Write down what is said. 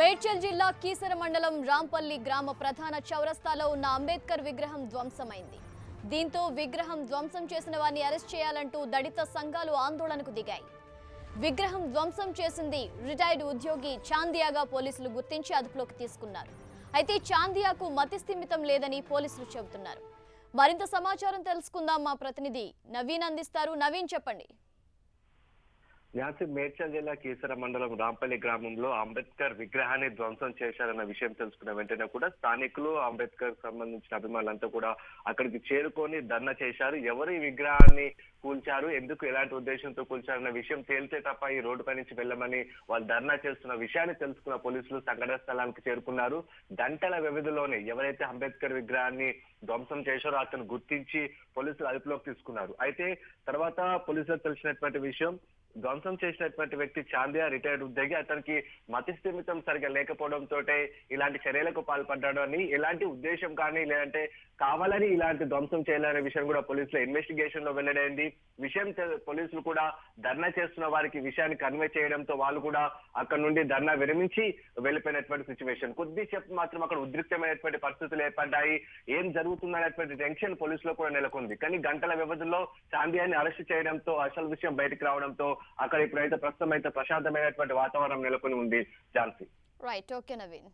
మేడ్చల్ జిల్లా కీసర మండలం రాంపల్లి గ్రామ ప్రధాన చౌరస్తాలో ఉన్న అంబేద్కర్ విగ్రహం ధ్వంసమైంది. దీంతో విగ్రహం ధ్వంసం చేసిన వారిని అరెస్ట్ చేయాలంటూ దళిత సంఘాలు ఆందోళనకు దిగాయి. విగ్రహం ధ్వంసం చేసింది రిటైర్డ్ ఉద్యోగి చాందియాగా పోలీసులు గుర్తించి అదుపులోకి తీసుకున్నారు. అయితే చాందియాకు మతిస్థిమితం లేదని పోలీసులు చెబుతున్నారు. మరింత సమాచారం తెలుసుకుందాం, మా ప్రతినిధి నవీన్ అందిస్తారు. నవీన్, చెప్పండి. మేడ్చల్ జిల్లా కీసర మండలం రాంపల్లి గ్రామంలో అంబేద్కర్ విగ్రహాన్ని ధ్వంసం చేశారన్న విషయం తెలుసుకున్న వెంటనే కూడా స్థానికులు అంబేద్కర్ సంబంధించిన అభిమానులంతా కూడా అక్కడికి చేరుకొని ధర్నా చేశారు. ఎవరు ఈ విగ్రహాన్ని కూల్చారు, ఎందుకు ఎలాంటి ఉద్దేశంతో కూల్చారన్న విషయం తేలితే తప్ప ఈ రోడ్డుపై నుంచి వెళ్ళమని వాళ్ళు ధర్నా చేస్తున్న విషయాన్ని తెలుసుకున్న పోలీసులు సంఘటన స్థలానికి చేరుకున్నారు. గంటల వ్యవధిలోనే ఎవరైతే అంబేద్కర్ విగ్రహాన్ని ధ్వంసం చేశారో అతను గుర్తించి పోలీసులు అదుపులోకి తీసుకున్నారు. అయితే తర్వాత పోలీసులకు తెలిసినటువంటి విషయం, ధ్వంసం చేసినటువంటి వ్యక్తి చాందియా రిటైర్డ్ ఉద్యోగి. అతనికి మతిస్థిమితం సరిగా లేకపోవడంతో ఇలాంటి చర్యలకు పాల్పడ్డాడు అని, ఎలాంటి ఉద్దేశం కానీ లేదంటే కావాలని ఇలాంటి ధ్వంసం చేయాలనే విషయం కూడా పోలీసుల ఇన్వెస్టిగేషన్ లో వెల్లడైంది. విషయం పోలీసులు కూడా ధర్నా చేస్తున్న వారికి విషయాన్ని కన్వే చేయడంతో వాళ్ళు కూడా అక్కడ నుండి ధర్నా విరమించి వెళ్ళిపోయినటువంటి సిచ్యువేషన్. కొద్దిసేపు మాత్రం అక్కడ ఉద్రిక్తమైనటువంటి పరిస్థితులు ఏర్పడ్డాయి. ఏం జరుగుతుందనేటువంటి టెన్షన్ పోలీసులో కూడా నెలకొంది. కానీ గంటల వ్యవధిలో చాందియాని అరెస్ట్ చేయడంతో అసలు విషయం బయటకు రావడంతో అక్కడ ఇప్పుడైతే ప్రస్తుతం అయితే ప్రశాంతమైనటువంటి వాతావరణం నెలకొని ఉంది. ఝాన్సీ. Right, okay Naveen.